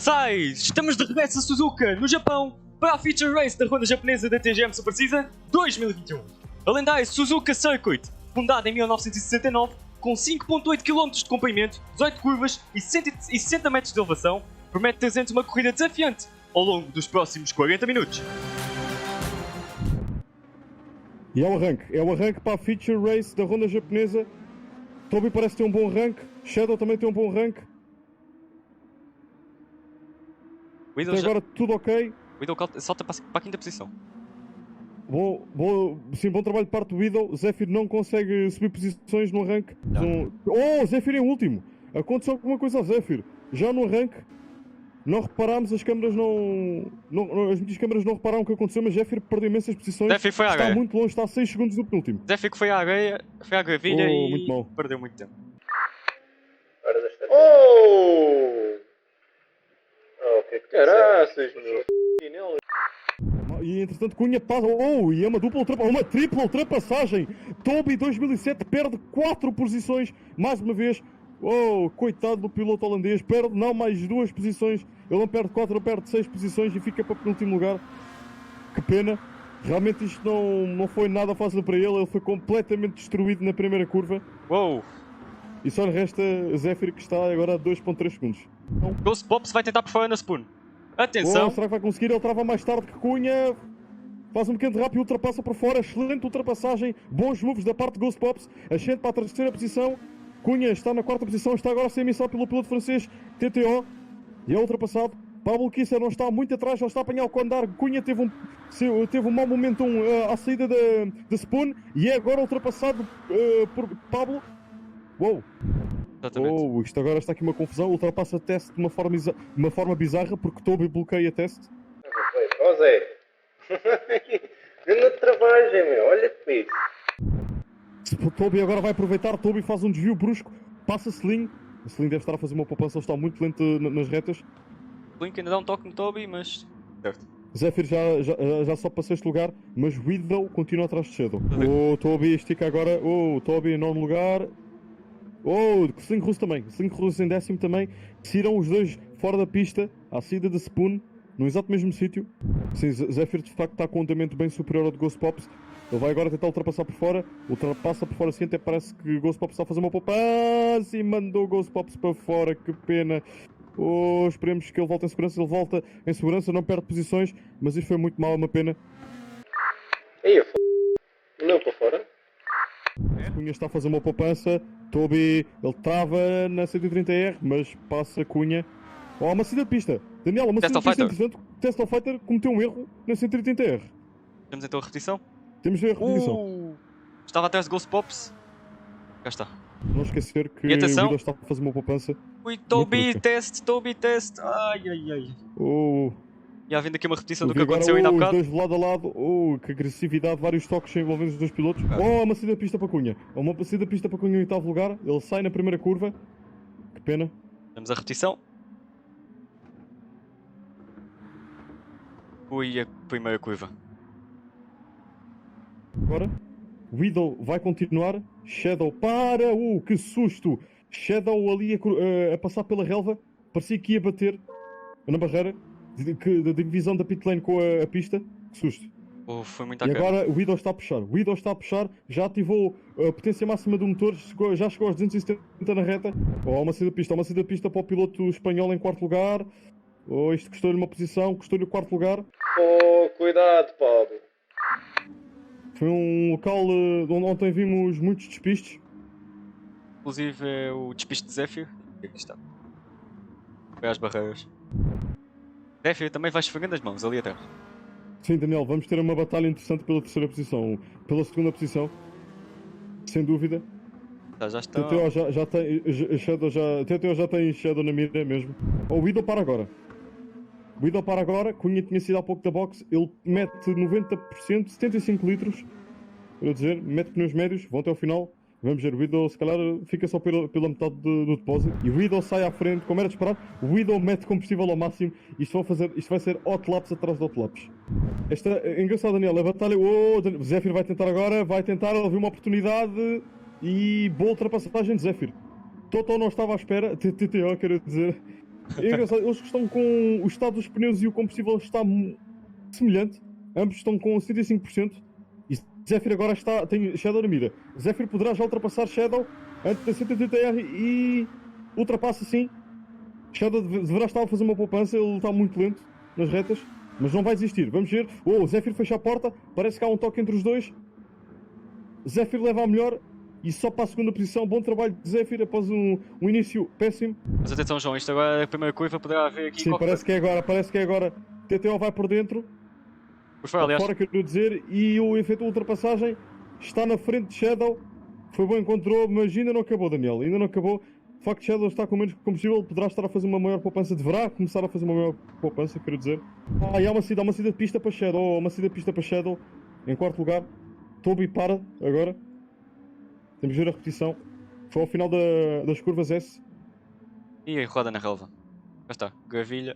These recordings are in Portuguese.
Nasai! Estamos de regresso a Suzuka, no Japão, para a Feature Race da ronda japonesa da TGM Super Season 2021. A lendária Suzuka Circuit, fundada em 1969, com 5.8 km de comprimento, 18 curvas e 160 metros de elevação, promete trazer-nos uma corrida desafiante ao longo dos próximos 40 minutos. E é o arranque para a Feature Race da ronda japonesa. Toby parece ter um bom arranque, Shadow também tem um bom arranque. Até agora tudo ok. O Idol salta para a quinta posição. Bom trabalho de parte do Idol. Zephyr não consegue subir posições no arranque. Zephyr em último. Aconteceu alguma coisa ao Zephyr. Já no arranque, não reparámos, as câmaras as minhas câmaras não repararam o que aconteceu, mas Zephyr perdeu imensas posições. Zephyr foi à está areia. muito longe, está a 6 segundos do penúltimo. Zephyr que foi à areia, foi à gravilha e muito mal. perdeu muito tempo. Que caraças, meu. E entretanto Cunha passa, e é uma tripla ultrapassagem. Toby 2007 perde 4 posições, mais uma vez. Coitado do piloto holandês, perde não mais 2 posições. Ele não perde 4, ele perde 6 posições e fica para o penúltimo lugar. Que pena. Realmente isto não foi nada fácil para ele foi completamente destruído na primeira curva. E só lhe resta Zephyr, que está agora a 2.3 segundos. Ghost Pops vai tentar por fora na Spoon. Atenção! Será que vai conseguir? Ele trava mais tarde que Cunha. Faz um pequeno rápido e ultrapassa por fora. Excelente ultrapassagem. Bons moves da parte de Ghost Pops. Ascende para a terceira posição. Cunha está na quarta posição. Está agora a ser emissado pelo piloto francês TTO. E é ultrapassado. Pablo Kisser não está muito atrás. Já está a apanhar o Condar. Cunha teve um mau momento à saída da Spoon. E é agora ultrapassado por Pablo. Exatamente. Isto agora está aqui uma confusão. Ultrapassa teste de uma forma bizarra, porque Toby bloqueia teste. Zé. Grande travagem, meu. Olha que isso. Toby agora vai aproveitar. Toby faz um desvio brusco. Passa Sling. O Sling deve estar a fazer uma poupança. Ele está muito lento nas retas. Link ainda dá um toque no Toby, mas... Certo. Zephyr já só para sexto lugar, mas Widow continua atrás de Shadow. Toby estica agora. Toby em nono lugar. Sling Russo também. Sling Russo em décimo também. Tiram os dois fora da pista, à saída da Spoon, no exato mesmo sítio. Sim, Zephyr de facto está com um andamento bem superior ao de Ghost Pops. Ele vai agora tentar ultrapassar por fora. Ultrapassa por fora assim, até parece que Ghost Pops está a fazer uma poupança e mandou Ghost Pops para fora. Que pena. Esperemos que ele volte em segurança. Ele volta em segurança, não perde posições, mas isto foi muito mal, uma pena. Não para fora. Cunha está a fazer uma poupança. Toby, ele trava na 130R, mas passa Cunha. Uma saída de pista. Daniel, uma saída de pista interessante. Tesla Fighter cometeu um erro na 130R. Temos então a repetição? Temos a repetição. Estava atrás de Ghost Pops. Já está. Não esquecer que o atenção. Widow está a fazer uma poupança. Toby test. Ai. E havendo aqui uma repetição do que aconteceu ainda há bocado. Os dois lado a lado. Que agressividade, vários toques envolvendo os dois pilotos. Uma saída de pista para Cunha. Uma saída de pista para Cunha em oitavo lugar. Ele sai na primeira curva. Que pena. Temos a repetição. A primeira curva. Agora, Widow vai continuar. Shadow para. Que susto! Shadow ali a passar pela relva. Parecia que ia bater na barreira da divisão da pit lane com a pista. Que susto! Foi muito E agora o Widow está a puxar. Já ativou a potência máxima do motor. Já chegou aos 270 na reta. Uma saída de pista para o piloto espanhol em quarto lugar. Isto custou-lhe uma posição. Custou-lhe o quarto lugar. Cuidado, Pablo. Foi um local onde ontem vimos muitos despistes. Inclusive o despiste de Zephyr. Aqui está. Foi às barreiras. Zephyr também vai esfregando as mãos ali atrás. Sim, Daniel, vamos ter uma batalha interessante pela terceira posição. Pela segunda posição. Sem dúvida. Já está. TTO já tem Shadow, TTO já tem Shadow na mira mesmo. O Widow para agora. Cunha tinha sido há pouco da box. Ele mete 90%, 75 litros. Quero dizer, mete pneus médios, vão até ao final. Vamos ver, o Widow se calhar fica só pela metade do depósito. E o Widow sai à frente, como era de esperar. O Widow mete combustível ao máximo. Isto vai ser hot laps atrás de hot laps. Esta é engraçado, Daniel. A batalha. Zephyr vai tentar agora. Ele viu uma oportunidade. E boa ultrapassagem de Zephyr. Toto não estava à espera. TTO, quero dizer. É engraçado, eles estão com o estado dos pneus e o combustível está semelhante. Ambos estão com 75%. E Zephyr agora tem Shadow na mira. Zephyr poderá já ultrapassar Shadow antes da 180R e ultrapassa sim. Shadow deverá estar a fazer uma poupança, ele está muito lento nas retas, mas não vai desistir. Vamos ver. Oh, Zephyr fecha a porta, parece que há um toque entre os dois. Zephyr leva a melhor e só para a segunda posição. Bom trabalho de Zephyr após um início péssimo. Mas atenção, João, isto agora é a primeira curva, poderá haver aqui. Sim, parece que é agora. TTO vai por dentro. Pois foi, aliás. Fora, quero dizer, e o efeito de ultrapassagem está na frente de Shadow. Foi bom, encontrou, mas ainda não acabou, Daniel. Ainda não acabou. O facto de Shadow estar com menos combustível, poderá estar a fazer uma maior poupança. Deverá começar a fazer uma maior poupança, quero dizer. E há uma saída de pista para Shadow. Uma saída de pista para Shadow. Em quarto lugar. Toby para agora. Temos de ver a repetição. Foi ao final das curvas S. E aí, roda na relva. Já está, gravilha.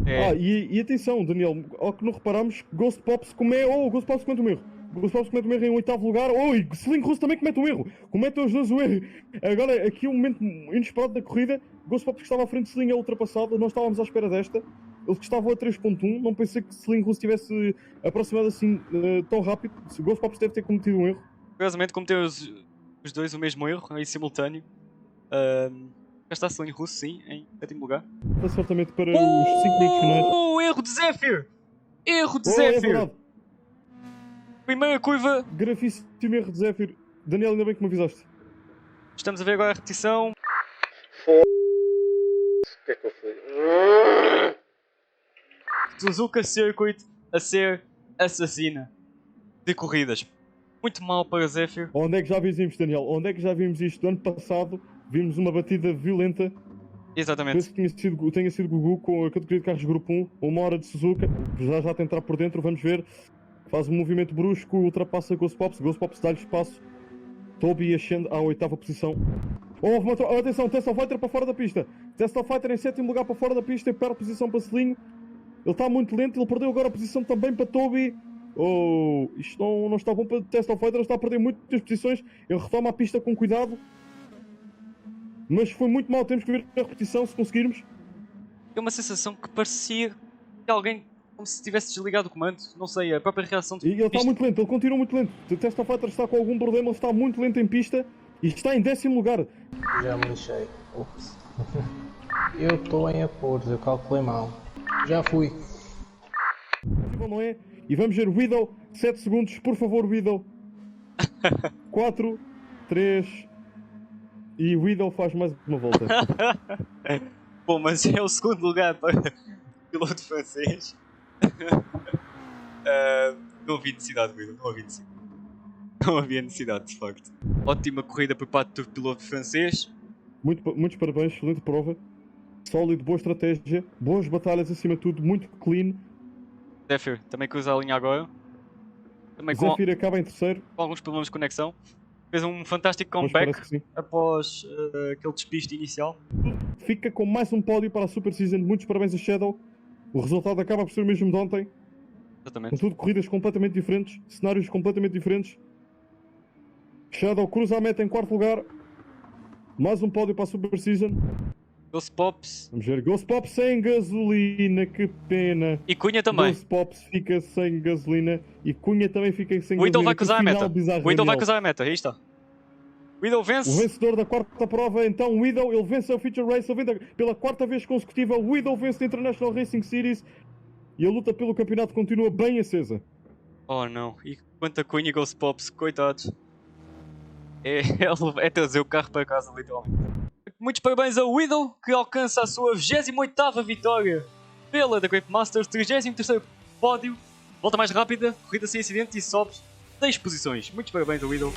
É. E atenção, Daniel, ao que não reparamos, Ghost Pops Ghost Pops comete um erro. Ghost Pops comete um erro em oitavo lugar. E Sling Russo também comete um erro. Cometem os dois o erro. Agora, aqui um momento inesperado da corrida. Ghost Pops que estava à frente de Sling é ultrapassado. Não estávamos à espera desta. Eles que estavam a 3.1. Não pensei que Sling Russo tivesse aproximado assim tão rápido. Ghost Pops deve ter cometido um erro. Curiosamente, cometeu os dois o mesmo erro, em simultâneo. Já está Sling Russo, sim, em sétimo lugar. Está certamente para os 5 minutos finais. Erro de Zephyr! Erro de É Zephyr! verdade. Primeira curva. Gravíssimo erro de Zephyr. Daniel, ainda bem que me avisaste. Estamos a ver agora a repetição. O que é que eu fiz? Suzuka Circuit a ser assassina de corridas. Muito mal para Zephyr. Onde é que já vimos, Daniel? Onde é que já vimos isto? Ano passado vimos uma batida violenta. Exatamente. Penso que tenha sido Gugu com a categoria de carros Grupo 1. Uma hora de Suzuka. Já a tentar por dentro, vamos ver. Faz um movimento brusco, ultrapassa Ghost Pops. Ghost Pops dá-lhe espaço. Toby ascende à oitava posição. Atenção, Tesla Fighter para fora da pista. Tesla Fighter em sétimo lugar para fora da pista e perde a posição para Selinho. Ele está muito lento, ele perdeu agora a posição também para Toby. Isto não está bom para Tesla Fighter, ele está a perder muitas posições. Ele retoma a pista com cuidado. Mas foi muito mal, temos que ver a repetição se conseguirmos. É uma sensação que parecia que alguém, como se tivesse desligado o comando. Não sei, a própria reação de E ele está muito lento, ele continua muito lento. O Tesla Fighter está com algum problema, ele está muito lento em pista e está em décimo lugar. Já me lixei. Ups. Eu estou em apuros, eu calculei mal. Já fui. Não é? E vamos ver Widow, 7 segundos, por favor, Widow. 4, 3 e Widow faz mais uma volta. Bom, mas é o segundo lugar para o piloto francês. Não havia necessidade, Guido, não havia necessidade. Não havia necessidade, de facto. Ótima corrida por parte do piloto francês. Muitos parabéns, excelente prova. Sólido, boa estratégia, boas batalhas acima de tudo, muito clean. Zephyr também cruza a linha agora. Também Zephyr acaba em terceiro. com alguns problemas de conexão. Fez um fantástico Mas comeback parece que sim. após aquele despiste inicial. Fica com mais um pódio para a Super Season. Muitos parabéns a Shadow. O resultado acaba por ser o mesmo de ontem. Exatamente. Contudo, corridas completamente diferentes, cenários completamente diferentes. Shadow cruza a meta em quarto lugar. Mais um pódio para a Super Season. Ghost Pops Vamos ver. Ghost Pops sem gasolina, que pena. e Cunha também. Ghost Pops fica sem gasolina e Cunha também fica sem O Widow gasolina. vai cruzar a Que meta. final bizarro, O Widow vai Daniel. cruzar a meta, aí está. O Widow O vence. vencedor da quarta prova, então, Widow, ele vence a Feature Race, ele vence pela quarta vez consecutiva. O Widow vence a International Racing Series e a luta pelo campeonato continua bem acesa. Oh não, e quanto a Cunha e Ghost Pops, coitados. É trazer o carro para casa, literalmente. Muitos parabéns ao Widow, que alcança a sua 28ª vitória pela The Grape Masters, 33º pódio, volta mais rápida, corrida sem acidente e sobe 6 posições. Muitos parabéns ao Widow.